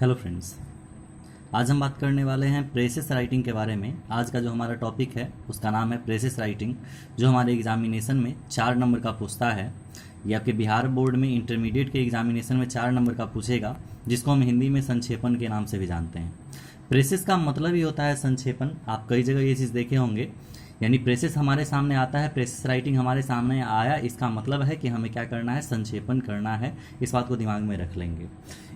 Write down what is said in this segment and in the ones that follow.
Hello friends. आज हम बात करने वाले हैं प्रेसिस राइटिंग के बारे में। आज का जो हमारा टॉपिक है उसका नाम है प्रेसिस राइटिंग, जो हमारे एग्जामिनेशन में 4 नंबर का पूछता है। ये आपके बिहार बोर्ड में इंटरमीडिएट के एग्जामिनेशन में 4 नंबर का पूछेगा, जिसको हम हिंदी में संक्षेपण के नाम से भी जानते हैं। प्रेसिस का मतलब ही होता है संक्षेपण। आप कई जगह ये चीज़ देखे होंगे, यानी प्रेसिस हमारे सामने आता है, प्रेसिस राइटिंग हमारे सामने आया, इसका मतलब है कि हमें क्या करना है, संक्षेपण करना है। इस बात को दिमाग में रख लेंगे।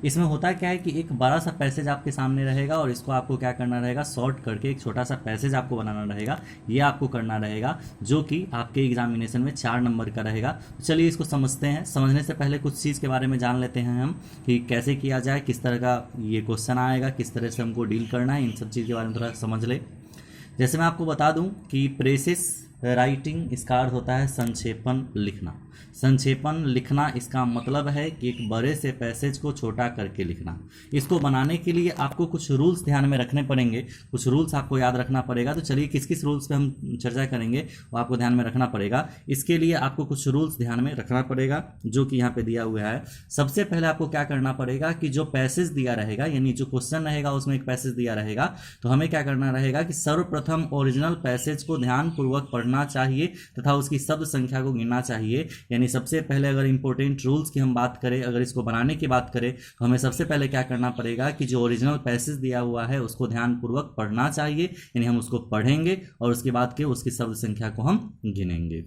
इसमें होता क्या है कि एक बड़ा सा पैसेज आपके सामने रहेगा और इसको आपको क्या करना रहेगा, शॉर्ट करके एक छोटा सा पैसेज आपको बनाना रहेगा। ये आपको करना रहेगा, जो कि आपके एग्जामिनेशन में 4 नंबर का रहेगा। तो चलिए इसको समझते हैं। समझने से पहले कुछ चीज़ के बारे में जान लेते हैं हम कि कैसे किया जाए, किस तरह का ये क्वेश्चन आएगा, किस तरह से हमको डील करना है। इन सब चीज़ के बारे में थोड़ा समझ ले। जैसे मैं आपको बता दूं कि प्रेसिस राइटिंग इसका अर्थ होता है संक्षेपण लिखना। संक्षेपण लिखना इसका मतलब है कि एक बड़े से पैसेज को छोटा करके लिखना। इसको बनाने के लिए आपको कुछ रूल्स ध्यान में रखने पड़ेंगे, कुछ रूल्स आपको याद रखना पड़ेगा। तो चलिए किस किस रूल्स पे हम चर्चा करेंगे वो आपको ध्यान में रखना पड़ेगा। इसके लिए आपको कुछ रूल्स ध्यान में रखना पड़ेगा, जो कि यहाँ पे दिया हुआ है। सबसे पहले आपको क्या करना पड़ेगा कि जो पैसेज दिया रहेगा, यानी जो क्वेश्चन रहेगा उसमें एक पैसेज दिया रहेगा, तो हमें क्या करना रहेगा कि सर्वप्रथम ओरिजिनल पैसेज को ध्यानपूर्वक पढ़ना चाहिए तथा उसकी शब्द संख्या को गिनना चाहिए। यानी सबसे पहले अगर इंपॉर्टेंट रूल्स की हम बात करें, अगर इसको बनाने की बात करें, तो हमें सबसे पहले क्या करना पड़ेगा कि जो ओरिजिनल पैसेज दिया हुआ है उसको ध्यानपूर्वक पढ़ना चाहिए। यानी हम उसको पढ़ेंगे और उसके बाद के उसकी शब्द संख्या को हम गिनेंगे।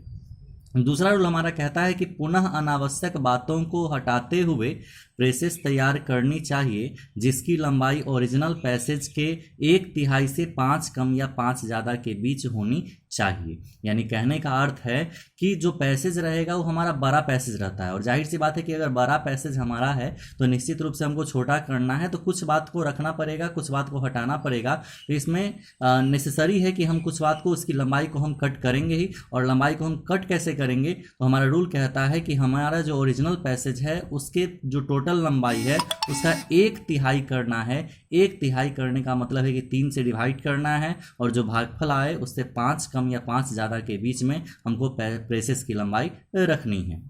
दूसरा रूल हमारा कहता है कि पुनः अनावश्यक बातों को हटाते हुए प्रेसेस तैयार करनी चाहिए, जिसकी लंबाई ओरिजिनल पैसेज के 1/3 से 5 कम या 5 ज़्यादा के बीच होनी चाहिए। यानी कहने का अर्थ है कि जो पैसेज रहेगा वो हमारा बड़ा पैसेज रहता है, और जाहिर सी बात है कि अगर बड़ा पैसेज हमारा है तो निश्चित रूप से हमको छोटा करना है, तो कुछ बात को रखना पड़ेगा, कुछ बात को हटाना पड़ेगा। तो इसमें नेसेसरी है कि हम कुछ बात को, उसकी लंबाई को हम कट करेंगे ही। और लंबाई को हम कट कैसे करेंगे, तो हमारा रूल कहता है कि हमारा जो ओरिजिनल पैसेज है उसके जो टोटल लंबाई है उसका 1/3 करना है। 1/3 करने का मतलब है कि 3 से डिवाइड करना है, और जो भागफल आए उससे 5 कम या 5 ज़्यादा के बीच में हमको प्रेसेस की लंबाई रखनी है।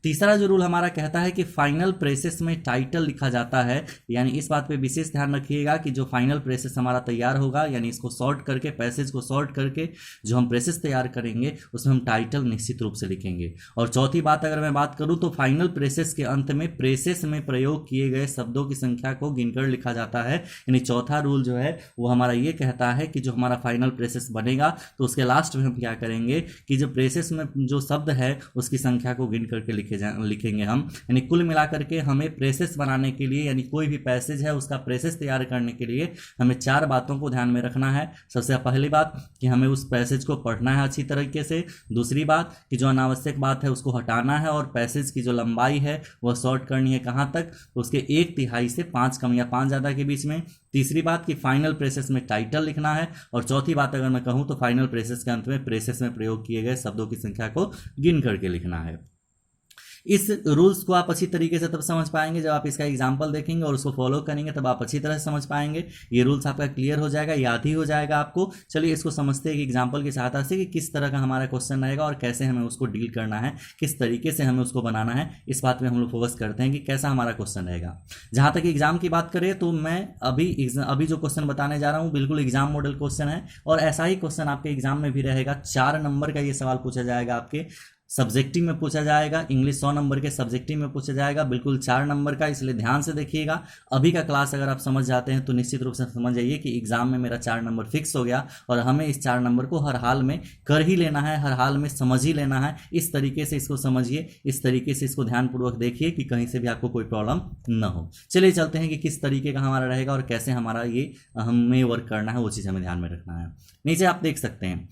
तीसरा जो रूल हमारा कहता है कि फाइनल प्रेसेस में टाइटल लिखा जाता है। यानी इस बात पे विशेष ध्यान रखिएगा कि जो फाइनल प्रेसेस हमारा तैयार होगा, यानी इसको सॉर्ट करके, पैसेज को सॉर्ट करके जो हम प्रेसेस तैयार करेंगे उसमें हम टाइटल निश्चित रूप से लिखेंगे। और चौथी बात अगर मैं बात करूं तो फाइनल प्रेसेस के अंत में प्रेसेस में प्रयोग किए गए शब्दों की संख्या को गिनकर लिखा जाता है। यानी चौथा रूल जो है वो हमारा ये कहता है कि जो हमारा फाइनल प्रेसेस बनेगा तो उसके लास्ट में हम क्या करेंगे कि जो प्रेसेस में जो शब्द है उसकी संख्या को गिन करके लिखेंगे हम। यानी कुल मिलाकर के हमें प्रेसेस बनाने के लिए, यानी कोई भी पैसेज है उसका प्रेसेस तैयार करने के लिए हमें 4 बातों को ध्यान में रखना है। सबसे पहली बात कि हमें उस पैसेज को पढ़ना है अच्छी तरीके से। दूसरी बात कि जो अनावश्यक बात है उसको हटाना है, और पैसेज की जो लंबाई है वह शॉर्ट करनी है कहाँ तक, तो उसके 1/3 से 5 कम या 5 ज़्यादा के बीच में। तीसरी बात कि फाइनल प्रेसेस में टाइटल लिखना है, और चौथी बात अगर मैं कहूँ तो फाइनल प्रेसेस के अंत में प्रेसेस में प्रयोग किए गए शब्दों की संख्या को गिन करके लिखना है। इस रूल्स को आप अच्छी तरीके से तब समझ पाएंगे जब आप इसका एग्जाम्पल देखेंगे और उसको फॉलो करेंगे, तब आप अच्छी तरह से समझ पाएंगे। ये रूल्स आपका क्लियर हो जाएगा, याद ही हो जाएगा आपको। चलिए इसको समझते हैं कि एग्जाम्पल की सहायता से कि किस तरह का हमारा क्वेश्चन रहेगा और कैसे हमें उसको डील करना है, किस तरीके से हमें उसको बनाना है। इस बात पर हम लोग फोकस करते हैं कि कैसा हमारा क्वेश्चन रहेगा। जहाँ तक एग्जाम की बात करें तो मैं अभी जो क्वेश्चन बताने जा रहा हूँ बिल्कुल एग्जाम मॉडल क्वेश्चन है, और ऐसा ही क्वेश्चन आपके एग्जाम में भी रहेगा। 4 नंबर का ये सवाल पूछा जाएगा, आपके सब्जेक्टिव में पूछा जाएगा। इंग्लिश 100 नंबर के सब्जेक्टिव में पूछा जाएगा, बिल्कुल 4 नंबर का, इसलिए ध्यान से देखिएगा। अभी का क्लास अगर आप समझ जाते हैं तो निश्चित रूप से समझ जाइए कि एग्जाम में मेरा 4 नंबर फिक्स हो गया, और हमें इस 4 नंबर को हर हाल में कर ही लेना है, हर हाल में समझ ही लेना है। इस तरीके से इसको समझिए, इस तरीके से इसको ध्यानपूर्वक देखिए कि कहीं से भी आपको कोई प्रॉब्लम न हो। चलिए चलते हैं कि किस तरीके का हमारा रहेगा और कैसे हमारा ये हमें वर्क करना है, वो चीज़ हमें ध्यान में रखना है। नीचे आप देख सकते हैं,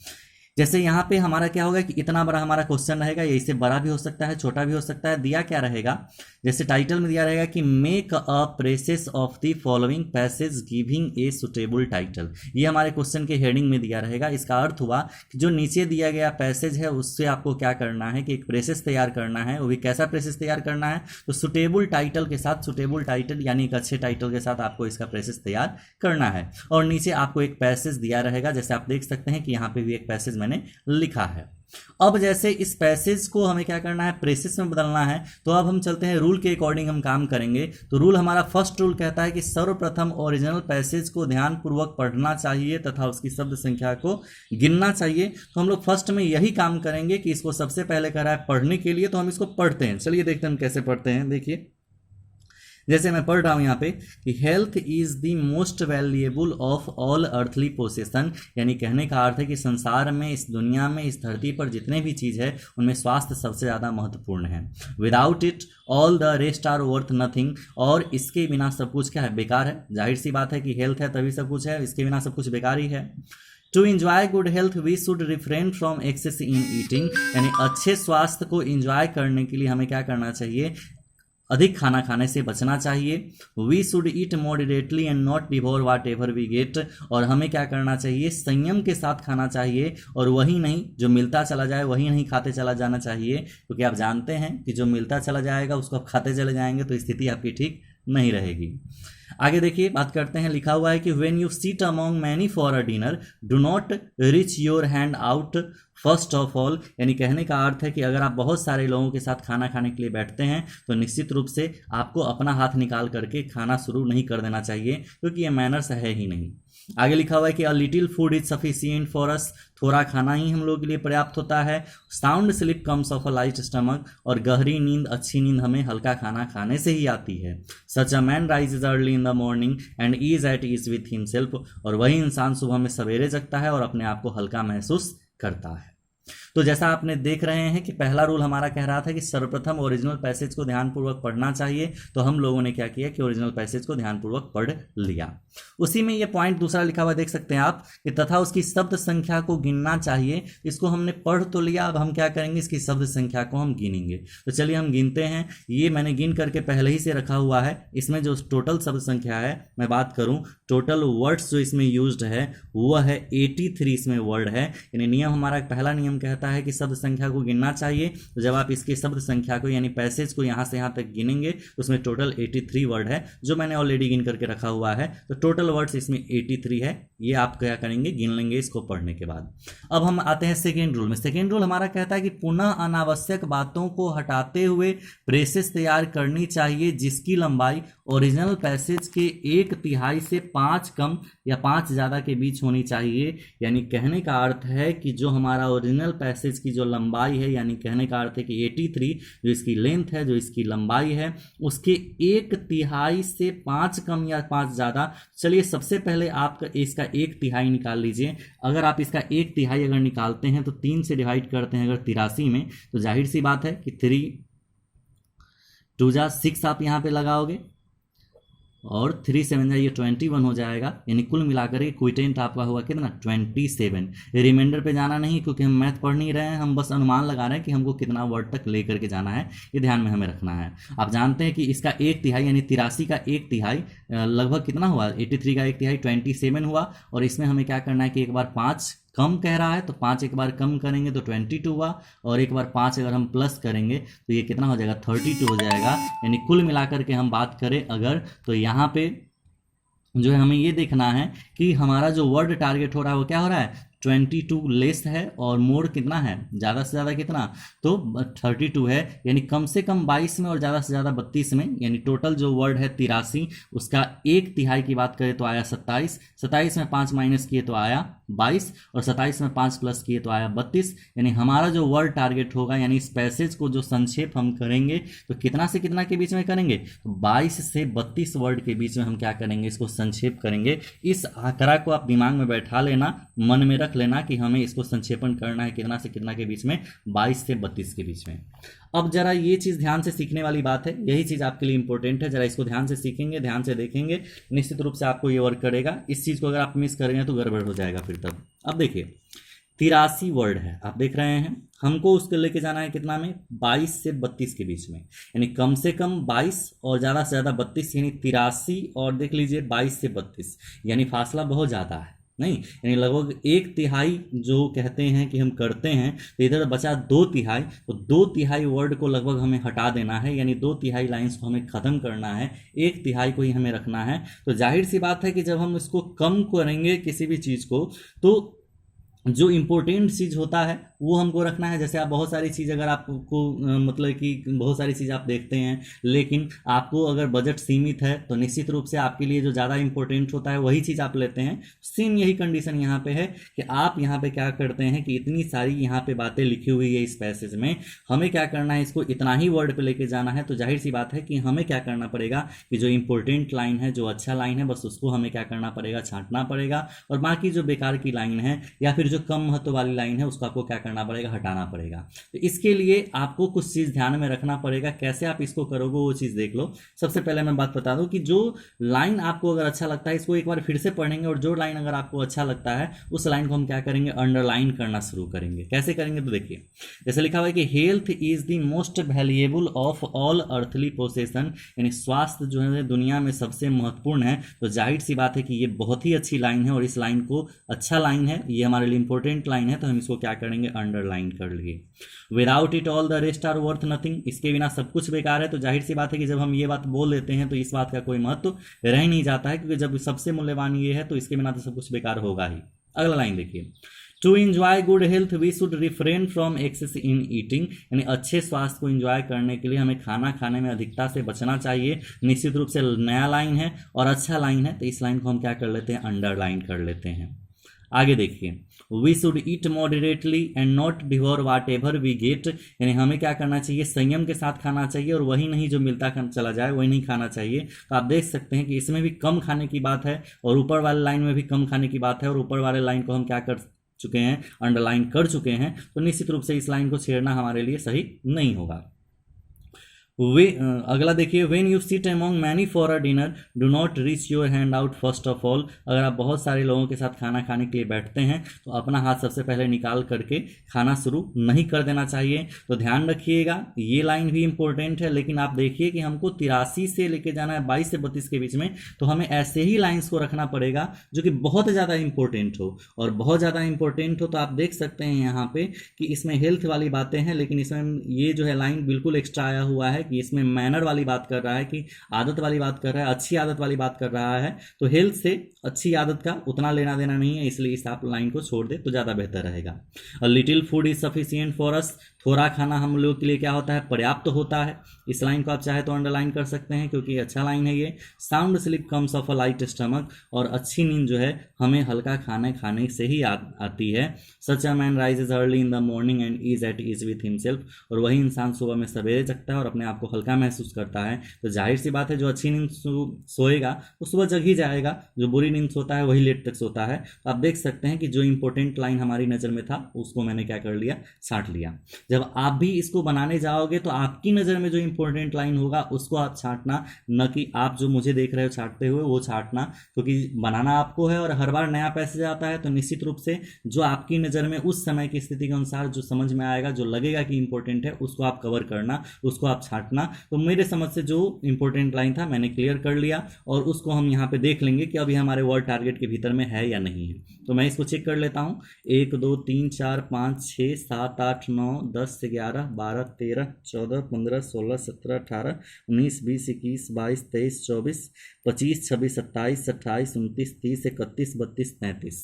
जैसे यहाँ पे हमारा क्या होगा कि इतना बड़ा हमारा क्वेश्चन रहेगा, ये इससे बड़ा भी हो सकता है, छोटा भी हो सकता है। दिया क्या रहेगा, जैसे टाइटल में दिया रहेगा कि make a presses of the following passage giving a suitable title. ये हमारे क्वेश्चन के हेडिंग में दिया रहेगा। इसका अर्थ हुआ कि जो नीचे दिया गया पैसेज है उससे आपको क्या करना है कि एक प्रेसेस तैयार करना है। वो भी कैसा प्रेसेस तैयार करना है, तो सुटेबल टाइटल के साथ, सुटेबल टाइटल यानी एक अच्छे टाइटल के साथ आपको इसका प्रेसेस तैयार करना है। और नीचे आपको एक पैसेज दिया रहेगा, जैसे आप देख सकते हैं कि यहाँ पे भी एक पैसेज मैंने लिखा है। अब जैसे इस पैसेज को हमें क्या करना है, प्रेसेस में बदलना है, तो अब हम चलते हैं रूल के अकॉर्डिंग हम काम करेंगे। तो रूल हमारा फर्स्ट रूल कहता है कि सर्वप्रथम ओरिजिनल पैसेज को ध्यानपूर्वक पढ़ना चाहिए तथा उसकी शब्द संख्या को गिनना चाहिए। तो हम लोग फर्स्ट में यही काम करेंगे कि इसको सबसे पहले कह रहा है पढ़ने के लिए, तो हम इसको पढ़ते हैं। चलिए देखते हैं हम कैसे पढ़ते हैं। देखिए जैसे मैं पढ़ रहा हूं यहाँ पे कि health is the most valuable of all earthly possession, यानी कहने का अर्थ है कि संसार में, इस दुनिया में, इस धरती पर जितने भी चीज़ है उनमें स्वास्थ्य सबसे ज़्यादा महत्वपूर्ण है। Without it all the rest are worth nothing, और इसके बिना सब कुछ क्या है, बेकार है। जाहिर सी बात है कि हेल्थ है तभी सब कुछ है, इसके बिना सब कुछ बेकार ही है। To enjoy good health we should refrain from excess in eating, यानी अच्छे स्वास्थ्य को इंजॉय करने के लिए हमें क्या करना चाहिए, अधिक खाना खाने से बचना चाहिए। We should eat moderately and not devour whatever we get, और हमें क्या करना चाहिए, संयम के साथ खाना चाहिए, और वही नहीं जो मिलता चला जाए वही नहीं खाते चला जाना चाहिए, क्योंकि आप जानते हैं कि जो मिलता चला जाएगा उसको आप खाते चले जाएंगे तो स्थिति आपकी ठीक नहीं रहेगी। आगे देखिए बात करते हैं, लिखा हुआ है कि when you seat among many for a dinner do not rich your hand out first of all, यानी कहने का अर्थ है कि अगर आप बहुत सारे लोगों के साथ खाना खाने के लिए बैठते हैं तो निश्चित रूप से आपको अपना हाथ निकाल करके खाना शुरू नहीं कर देना चाहिए, क्योंकि ये मैनर्स है ही नहीं। आगे लिखा हुआ है कि a little food is sufficient for us, थोड़ा खाना ही हम लोग के लिए पर्याप्त होता है। Sound sleep comes of a light stomach, और गहरी नींद, अच्छी नींद हमें हल्का खाना खाने से ही आती है। Such a man rises early in the morning and is at ease with himself, और वही इंसान सुबह में सवेरे जगता है और अपने आप को हल्का महसूस करता है। तो जैसा आपने देख रहे हैं कि पहला रूल हमारा कह रहा था कि सर्वप्रथम ओरिजिनल पैसेज को ध्यानपूर्वक पढ़ना चाहिए, तो हम लोगों ने क्या किया कि ओरिजिनल पैसेज को ध्यानपूर्वक पढ़ लिया। उसी में ये पॉइंट दूसरा लिखा हुआ देख सकते हैं आप कि तथा उसकी शब्द संख्या को गिनना चाहिए। इसको हमने पढ़ तो लिया, अब हम क्या करेंगे, इसकी शब्द संख्या को हम गिनेंगे। तो चलिए हम गिनते हैं। ये मैंने गिन करके पहले ही से रखा हुआ है। इसमें जो टोटल शब्द संख्या है, मैं बात करूं टोटल वर्ड्स जो इसमें यूज्ड है वो है 83 इसमें वर्ड है। यानी नियम हमारा पहला नियम कहता है कि शब्द संख्या को गिनना चाहिए। तो जब आप इसके शब्द संख्या को यानी पैसेज को यहाँ से यहाँ तक गिनेंगे तो उसमें टोटल 83 वर्ड है, जो मैंने ऑलरेडी गिन करके रखा हुआ है। तो टोटल वर्ड्स इसमें 83 है। ये आप क्या करेंगे, गिन लेंगे इसको पढ़ने के बाद। अब हम आते हैं सेकेंड रूल में। सेकेंड रूल हमारा कहता है कि पुनः अनावश्यक बातों को हटाते हुए प्रेसेस तैयार करनी चाहिए जिसकी लंबाई ओरिजिनल पैसेज के 1/3 से 5 कम या 5 ज़्यादा के बीच होनी चाहिए। यानी कहने का अर्थ है कि जो हमारा ओरिजिनल पैसेज की जो लंबाई है, यानी कहने का अर्थ है कि 83 जो इसकी लेंथ है, जो इसकी लंबाई है, उसके 1/3 से 5 कम या 5 ज़्यादा। चलिए सबसे पहले आप इसका 1/3 निकाल लीजिए। अगर आप इसका 1/3 अगर निकालते हैं तो 3 से डिवाइड करते हैं अगर 83 में, तो जाहिर सी बात है कि 3 2 जा 6 आप यहाँ पे लगाओगे और 3 7 जा ये 21 हो जाएगा। यानी कुल मिलाकर क्विटेंट आपका होगा कितना, 27। रिमाइंडर पे जाना नहीं, क्योंकि हम मैथ पढ़ नहीं रहे हैं, हम बस अनुमान लगा रहे हैं कि हमको कितना वर्ड तक लेकर के जाना है, ये ध्यान में हमें रखना है। आप जानते हैं कि इसका 1/3 यानी 83 का 1/3 लगभग कितना हुआ, 83 का 1/3 27 हुआ। और इसमें हमें क्या करना है कि एक बार 5 कम कह रहा है तो 5 एक बार कम करेंगे तो 22 हुआ, और एक बार 5 अगर हम प्लस करेंगे तो ये कितना हो जाएगा, 32 हो जाएगा। यानी कुल मिलाकर के हम बात करें अगर, तो यहाँ पे जो है हमें ये देखना है कि हमारा जो वर्ड टारगेट हो रहा है वो क्या हो रहा है, 22 लेस है, और मोर कितना है, ज़्यादा से ज़्यादा कितना, तो 32 है। यानी कम से कम 22 में और ज़्यादा से ज़्यादा 32 में। यानी टोटल जो वर्ड है 83, उसका 1/3 की बात करें तो आया 27। 27 में 5 माइनस किए तो आया 22, और 27 में 5 प्लस किए तो आया 32। यानी हमारा जो वर्ड टारगेट होगा, यानी इस पैसेज को जो संक्षेप हम करेंगे तो कितना से कितना के बीच में करेंगे, तो 22 से 32 वर्ड के बीच में हम क्या करेंगे, इसको संक्षेप करेंगे। इस आंकड़ा को आप दिमाग में बैठा लेना, मन में रख लेना कि हमें इसको संक्षेपण करना है कितना से कितना के बीच में, 22 से 32 के बीच में। अब जरा ये चीज़ ध्यान से सीखने वाली बात है, यही चीज़ आपके लिए इंपॉर्टेंट है। जरा इसको ध्यान से सीखेंगे, ध्यान से देखेंगे, निश्चित रूप से आपको ये वर्क करेगा। इस चीज़ को अगर आप मिस करेंगे तो गड़बड़ हो जाएगा फिर तब। अब देखिए 83 वर्ड है, आप देख रहे हैं, हमको उसको लेके जाना है कितना में, 22 से 32 के बीच में। यानी कम से कम 22 और ज़्यादा से ज़्यादा 32, यानी 83 और देख लीजिए 22 से 32, यानी फासला बहुत ज़्यादा है नहीं, यानी लगभग 1/3 जो कहते हैं कि हम करते हैं, तो इधर बचा 2/3, तो 2/3 वर्ड को लगभग हमें हटा देना है। यानी 2/3 लाइन्स को हमें ख़त्म करना है, 1/3 को ही हमें रखना है। तो जाहिर सी बात है कि जब हम इसको कम करेंगे किसी भी चीज़ को, तो जो इम्पोर्टेंट चीज़ होता है वो हमको रखना है। जैसे आप बहुत सारी चीज़ अगर आपको मतलब कि बहुत सारी चीज़ आप देखते हैं, लेकिन आपको अगर बजट सीमित है तो निश्चित रूप से आपके लिए जो ज़्यादा इम्पोर्टेंट होता है वही चीज़ आप लेते हैं। सेम यही कंडीशन यहाँ पे है कि आप यहाँ पे क्या करते हैं कि इतनी सारी यहाँ पे बातें लिखी हुई है इस पैसेज में, हमें क्या करना है, इसको इतना ही वर्ड पे लेके जाना है। तो जाहिर सी बात है कि हमें क्या करना पड़ेगा कि जो इम्पोर्टेंट लाइन है, जो अच्छा लाइन है, बस उसको हमें क्या करना पड़ेगा, छांटना पड़ेगा। और बाकी जो बेकार की लाइन है या फिर जो कम महत्व वाली लाइन है उसको आपको क्या करना पड़ेगा, हटाना पड़ेगा। तो इसके लिए आपको कुछ चीज़ ध्यान में रखना पड़ेगा। कैसे आप इसको करोगे वो चीज़ देख लो। सबसे पहले मैं बात बता दूं कि जो लाइन आपको अगर अच्छा लगता है इसको एक बार फिर से पढ़ेंगे, और जो लाइन अगर आपको अच्छा लगता है उस लाइन को हम क्या करेंगे, अंडरलाइन करना शुरू करेंगे। कैसे करेंगे तो देखिए, जैसे लिखा हुआ है कि health is the most valuable of all earthly possession, यानी स्वास्थ्य जो है दुनिया में सबसे महत्वपूर्ण है। तो जाहिर सी बात है कि ये बहुत ही अच्छी लाइन है, और इस लाइन को अच्छा लाइन है, ये हमारे लिए इंपॉर्टेंट लाइन है, तो हम इसको क्या करेंगे, अंडरलाइन कर लिए। Without it all the rest are worth nothing, इसके बिना सब कुछ बेकार है। तो जाहिर सी बात है कि जब हम ये बात बोल देते हैं तो इस बात का कोई महत्व रह ही नहीं जाता है, क्योंकि जब सबसे मूल्यवान ये है तो इसके बिना तो सब कुछ बेकार होगा ही। अगला लाइन देखिए, to enjoy good health we should refrain from excess in eating, यानी अच्छे स्वास्थ्य को इंजॉय करने के लिए हमें खाना खाने में अधिकता से बचना चाहिए। निश्चित रूप से नया लाइन है और अच्छा लाइन है, तो इस लाइन को हम क्या कर लेते हैं, अंडरलाइन कर लेते हैं। आगे देखिए, we should eat moderately and not devour whatever we get, यानी हमें क्या करना चाहिए, संयम के साथ खाना चाहिए, और वही नहीं जो मिलता चला जाए वही नहीं खाना चाहिए। तो आप देख सकते हैं कि इसमें भी कम खाने की बात है, और ऊपर वाले लाइन में भी कम खाने की बात है, और ऊपर वाले लाइन को हम क्या कर चुके हैं, अंडरलाइन कर चुके हैं। तो निश्चित रूप से इस लाइन को छेड़ना हमारे लिए सही नहीं होगा। वे अगला देखिए, when you sit among many for a dinner do not reach your hand out first of all, अगर आप बहुत सारे लोगों के साथ खाना खाने के लिए बैठते हैं तो अपना हाथ सबसे पहले निकाल करके खाना शुरू नहीं कर देना चाहिए। तो ध्यान रखिएगा, ये लाइन भी इंपॉर्टेंट है, लेकिन आप देखिए कि हमको 83 से लेके जाना है 22 से 32 के बीच में, तो हमें ऐसे ही लाइन्स को रखना पड़ेगा जो कि बहुत ज़्यादा इंपॉर्टेंट हो। और बहुत ज़्यादा इंपॉर्टेंट हो तो आप देख सकते हैं यहाँ पे कि इसमें हेल्थ वाली बातें हैं, लेकिन इसमें ये जो है लाइन बिल्कुल एक्स्ट्रा आया हुआ है कि इसमें मैनर वाली बात कर रहा है, कि आदत वाली बात कर रहा है, अच्छी आदत वाली बात कर रहा है। तो हेल्थ से अच्छी आदत का उतना लेना देना नहीं है, इसलिए इस आप लाइन को छोड़ दे तो ज़्यादा बेहतर रहेगा। A little food is sufficient for us, थोड़ा खाना हम लोग के लिए क्या होता है, पर्याप्त होता है। इस लाइन को आप चाहे तो अंडरलाइन कर सकते हैं क्योंकि अच्छा लाइन है ये। Sound sleep comes of a light stomach, और अच्छी नींद जो है हमें हल्का खाना खाने से ही आती है। Such a man rises early in the morning and is at ease with himself, और वही इंसान सुबह में सवेरे जगता है और अपने आप को हल्का महसूस करता है। तो जाहिर सी बात है, जो अच्छी नींद सोएगा वो सुबह जग ही जाएगा, जो बुरी नींद सोता है वही लेट तक सोता है। तो आप देख सकते हैं कि जो इंपॉर्टेंट लाइन हमारी नज़र में था उसको मैंने क्या कर लिया, छांट लिया। जब आप भी इसको बनाने जाओगे तो आपकी नज़र में जो इंपॉर्टेंट लाइन होगा उसको आप छांटना, न कि आप जो मुझे देख रहे हो छांटते हुए वो छांटना, क्योंकि बनाना आपको है। और हर बार नया पैसेज आता है तो निश्चित रूप से जो आपकी नज़र में उस समय की स्थिति के अनुसार जो समझ में आएगा, जो लगेगा कि इंपॉर्टेंट है, उसको आप कवर करना, उसको आप छांटना। तो मेरे समझ से जो इंपॉर्टेंट लाइन था मैंने क्लियर कर लिया, और उसको हम यहाँ पे देख लेंगे कि अभी हमारे वर्ड टारगेट के भीतर में है या नहीं है। तो मैं इसको चेक कर लेता हूँ। 1 2 3 4 5 6 7 8 9 10 11 12 13 14 15 16 17 18 19 20 21 22 23 24 25 26 27 28 29 30 31 32 33,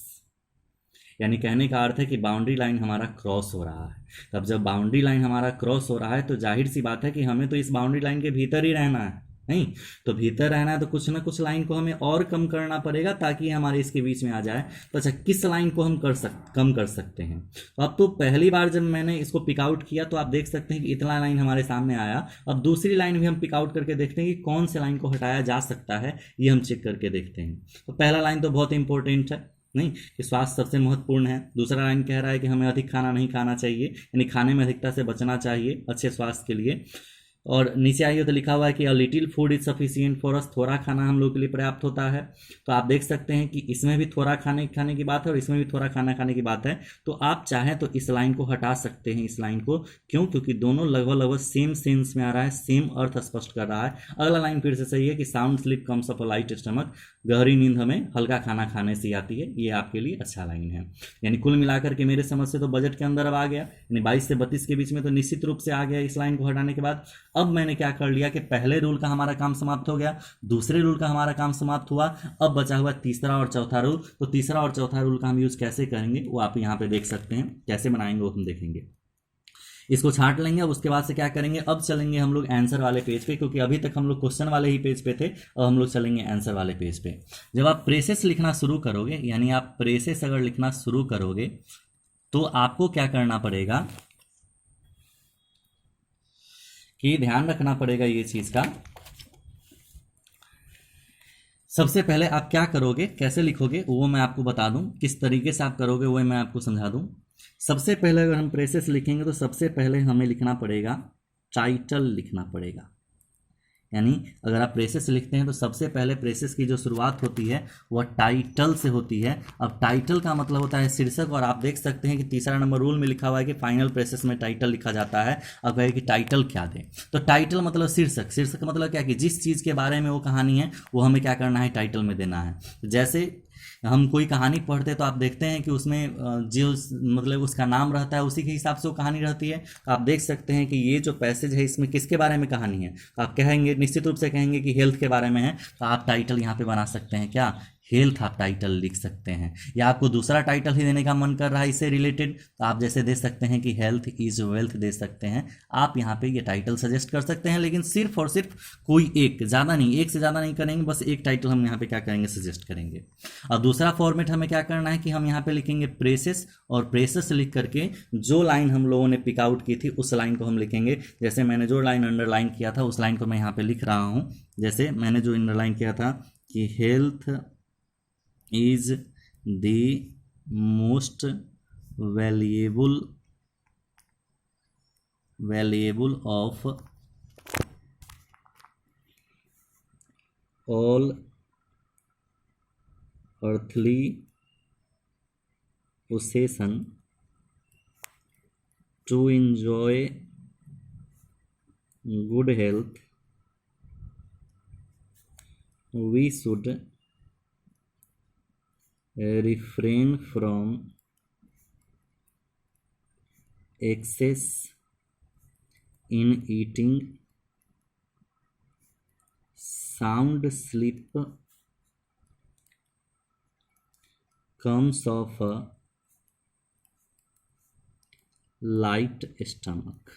यानी कहने का अर्थ है कि बाउंड्री लाइन हमारा क्रॉस हो रहा है। तब जब बाउंड्री लाइन हमारा क्रॉस हो रहा है तो जाहिर सी बात है कि हमें तो इस बाउंड्री लाइन के भीतर ही रहना है, नहीं तो भीतर रहना है तो कुछ ना कुछ लाइन को हमें और कम करना पड़ेगा ताकि हमारे इसके बीच में आ जाए। तो अच्छा, किस लाइन को हम कम कर सकते हैं। तो अब तो पहली बार जब मैंने इसको पिक आउट किया तो आप देख सकते हैं कि इतना लाइन हमारे सामने आया। अब दूसरी लाइन भी हम पिक आउट करके देखते हैं कि कौन से लाइन को हटाया जा सकता है, ये हम चेक करके देखते हैं। तो पहला लाइन तो बहुत इंपॉर्टेंट है, नहीं कि स्वास्थ्य सबसे महत्वपूर्ण है। दूसरा लाइन कह रहा है कि हमें अधिक खाना नहीं खाना चाहिए, यानी खाने में अधिकता से बचना चाहिए अच्छे स्वास्थ्य के लिए। और नीचे आइए तो लिखा हुआ है कि a little food is sufficient for us, थोड़ा खाना हम लोग के लिए पर्याप्त होता है। तो आप देख सकते हैं कि इसमें भी थोड़ा खाने की बात है और इसमें भी थोड़ा खाना खाने की बात है। तो आप चाहें तो इस लाइन को हटा सकते हैं, इस लाइन को। क्यों? क्योंकि दोनों लगभग सेम सेंस में आ रहा है, सेम अर्थ स्पष्ट कर रहा है। अगला लाइन फिर से सही है कि sound sleep comes of a light stomach, गहरी नींद हमें हल्का खाना खाने से आती है। ये आपके लिए अच्छा लाइन है। यानी कुल मिलाकर के मेरे समझ से तो बजट के अंदर अब आ गया, यानी 22 से 32 के बीच में तो निश्चित रूप से आ गया इस लाइन को हटाने के बाद। अब मैंने क्या कर लिया कि पहले रूल का हमारा काम समाप्त हो गया, दूसरे रूल का हमारा काम समाप्त हुआ, अब बचा हुआ तीसरा और चौथा रूल। तो तीसरा और चौथा रूल का हम यूज कैसे करेंगे वो आप यहाँ पे देख सकते हैं, कैसे बनाएंगे वो हम देखेंगे। इसको छांट लेंगे। अब उसके बाद से क्या करेंगे, अब चलेंगे हम लोग आंसर वाले पेज पे, क्योंकि अभी तक हम लोग क्वेश्चन वाले ही पेज पे थे, अब हम लोग चलेंगे आंसर वाले पेज पे। जब आप प्रेसेस लिखना शुरू करोगे, यानी आप प्रेसेस अगर लिखना शुरू करोगे तो आपको क्या करना पड़ेगा कि ध्यान रखना पड़ेगा ये चीज का। सबसे पहले आप क्या करोगे, कैसे लिखोगे वो मैं आपको बता दूं, किस तरीके से आप करोगे वो मैं आपको समझा दूं। सबसे पहले अगर हम प्रेसेस लिखेंगे तो सबसे पहले हमें लिखना पड़ेगा, टाइटल लिखना पड़ेगा। यानी अगर आप प्रेसेस लिखते हैं तो सबसे पहले प्रेसेस की जो शुरुआत होती है वह टाइटल से होती है। अब टाइटल का मतलब होता है शीर्षक, और आप देख सकते हैं कि तीसरा नंबर रूल में लिखा हुआ है कि फाइनल प्रेसेस में टाइटल लिखा जाता है। अब कहे कि टाइटल क्या दें, तो टाइटल मतलब शीर्षक, शीर्षक मतलब क्या कि जिस चीज़ के बारे में वो कहानी है वो हमें क्या करना है, टाइटल में देना है। जैसे हम कोई कहानी पढ़ते तो आप देखते हैं कि उसमें जो मतलब उसका नाम रहता है उसी के हिसाब से वो कहानी रहती है। तो आप देख सकते हैं कि ये जो पैसेज है इसमें किसके बारे में कहानी है, तो आप कहेंगे, निश्चित रूप से कहेंगे कि हेल्थ के बारे में है, तो आप टाइटल यहाँ पे बना सकते हैं, क्या, हेल्थ आप टाइटल लिख सकते हैं। या आपको दूसरा टाइटल ही देने का मन कर रहा है इससे रिलेटेड, तो आप जैसे दे सकते हैं कि हेल्थ इज वेल्थ दे सकते हैं। आप यहाँ पे ये टाइटल सजेस्ट कर सकते हैं, लेकिन सिर्फ और सिर्फ कोई एक, ज़्यादा नहीं, एक से ज़्यादा नहीं करेंगे, बस एक टाइटल हम यहाँ पे क्या करेंगे, सजेस्ट करेंगे। और दूसरा फॉर्मेट हमें क्या करना है कि हम यहाँ पे लिखेंगे प्रेसेस, और प्रेसेस लिख करके जो लाइन हम लोगों ने पिक आउट की थी उस लाइन को हम लिखेंगे। जैसे मैंने जो लाइन अंडरलाइन किया था उस लाइन को मैं यहाँ पे लिख रहा हूँ। जैसे मैंने जो अंडरलाइन किया था कि health is the most valuable of all earthly possession. To enjoy good health we should refrain from excess in eating, sound sleep comes of a light stomach।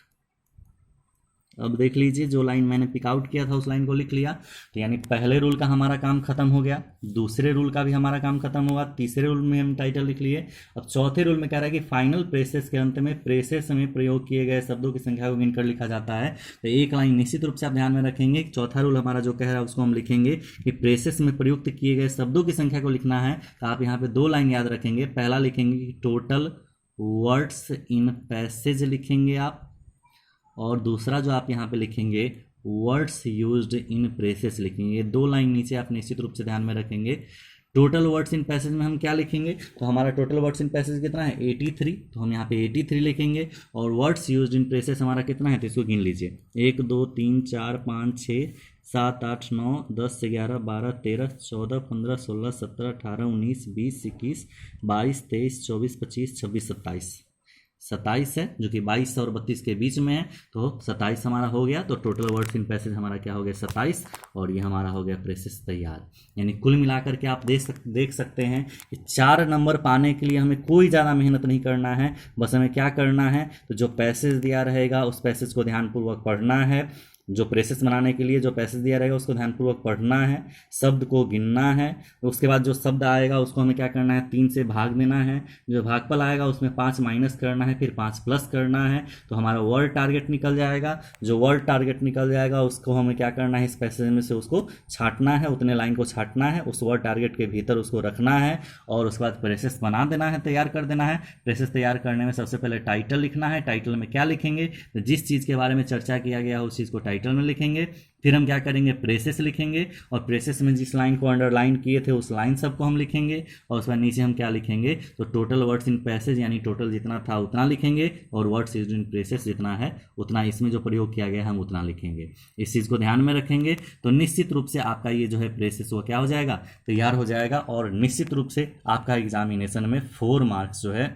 अब देख लीजिए, जो लाइन मैंने पिक आउट किया था उस लाइन को लिख लिया, तो यानी पहले रूल का हमारा काम खत्म हो गया, दूसरे रूल का भी हमारा काम खत्म हुआ, तीसरे रूल में हम टाइटल लिख लिए। अब चौथे रूल में कह रहा है कि फाइनल प्रेसेस के अंत में प्रेसेस में प्रयोग किए गए शब्दों की संख्या को गिनकर लिखा जाता है। तो एक लाइन निश्चित रूप से आप ध्यान में रखेंगे, चौथा रूल हमारा जो कह रहा है उसको हम लिखेंगे कि प्रेसेस में प्रयुक्त किए गए शब्दों की संख्या को लिखना है। तो आप यहाँ पे दो लाइन याद रखेंगे, पहला लिखेंगे कि टोटल वर्ड्स इन पैसेज लिखेंगे आप, और दूसरा जो आप यहाँ पे लिखेंगे वर्ड्स यूज्ड इन प्रेसेस लिखेंगे। ये दो लाइन नीचे आप निश्चित रूप से ध्यान में रखेंगे। टोटल वर्ड्स इन पैसेज में हम क्या लिखेंगे, तो हमारा टोटल वर्ड्स इन पैसेज कितना है, 83, तो हम यहाँ पे 83 लिखेंगे। और वर्ड्स यूज्ड इन प्रेसेस हमारा कितना है, तो इसको गिन लीजिए, 1 2 3 4 5 6 7 8 9 10 11 12 13 14 15 16 17 18 19 20 21 22 23 24 25 26 27 27 है, जो कि 22 और 32 के बीच में है, तो 27 हमारा हो गया। तो टोटल वर्ड्स इन पैसेज हमारा क्या हो गया, 27, और ये हमारा हो गया प्रेसेस तैयार। यानी कुल मिलाकर के आप देख सकते हैं कि 4 नंबर पाने के लिए हमें कोई ज़्यादा मेहनत नहीं करना है, बस हमें क्या करना है, तो जो पैसेज दिया रहेगा उस पैसेज को ध्यानपूर्वक पढ़ना है, जो प्रेसेस बनाने के लिए जो पैसेज दिया रहेगा उसको ध्यानपूर्वक पढ़ना है, शब्द को गिनना है, उसके बाद जो शब्द आएगा उसको हमें क्या करना है, 3 से भाग देना है, जो भागफल आएगा उसमें 5 माइनस करना है, फिर 5 प्लस करना है, तो हमारा वर्ड टारगेट निकल जाएगा। जो वर्ड टारगेट निकल जाएगा उसको हमें क्या करना है, इस पैसेज में से उसको छांटना है, उतने लाइन को छांटना है, उस वर्ड टारगेट के भीतर उसको रखना है, और उसके बाद प्रेसेस बना देना है, तैयार कर देना है। प्रेसेस तैयार करने में सबसे पहले टाइटल लिखना है। टाइटल में क्या लिखेंगे, तो जिस चीज़ के बारे में चर्चा किया गया है उस चीज़ को टाइटल में लिखेंगे। फिर हम क्या करेंगे, प्रेसेस लिखेंगे, और प्रेसेस में जिस लाइन को अंडरलाइन किए थे उस लाइन सबको हम लिखेंगे, और उसके बाद नीचे हम क्या लिखेंगे, तो टोटल वर्ड्स इन पैसेज यानी टोटल जितना था उतना लिखेंगे, और वर्ड्स इन प्रेसेस जितना है उतना इसमें जो प्रयोग किया गया है हम उतना लिखेंगे। इस चीज़ को ध्यान में रखेंगे तो निश्चित रूप से आपका ये जो है प्रेसेस वो क्या हो जाएगा, तैयार हो जाएगा, और निश्चित रूप से आपका एग्जामिनेशन में 4 मार्क्स जो है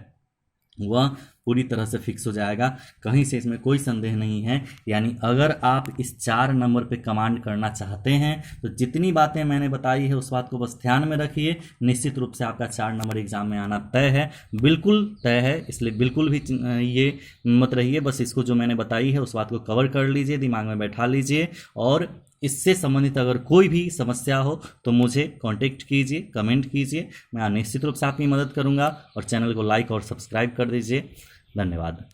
वह पूरी तरह से फिक्स हो जाएगा, कहीं से इसमें कोई संदेह नहीं है। यानी अगर आप इस 4 नंबर पे कमांड करना चाहते हैं तो जितनी बातें मैंने बताई है उस बात को बस ध्यान में रखिए, निश्चित रूप से आपका 4 नंबर एग्जाम में आना तय है, बिल्कुल तय है। इसलिए बिल्कुल भी ये मत रहिए, बस इसको जो मैंने बताई है उस बात को कवर कर लीजिए, दिमाग में बैठा लीजिए, और इससे संबंधित अगर कोई भी समस्या हो तो मुझे कांटेक्ट कीजिए, कमेंट कीजिए, मैं निश्चित रूप से आपकी मदद करूंगा। और चैनल को लाइक और सब्सक्राइब कर दीजिए। धन्यवाद।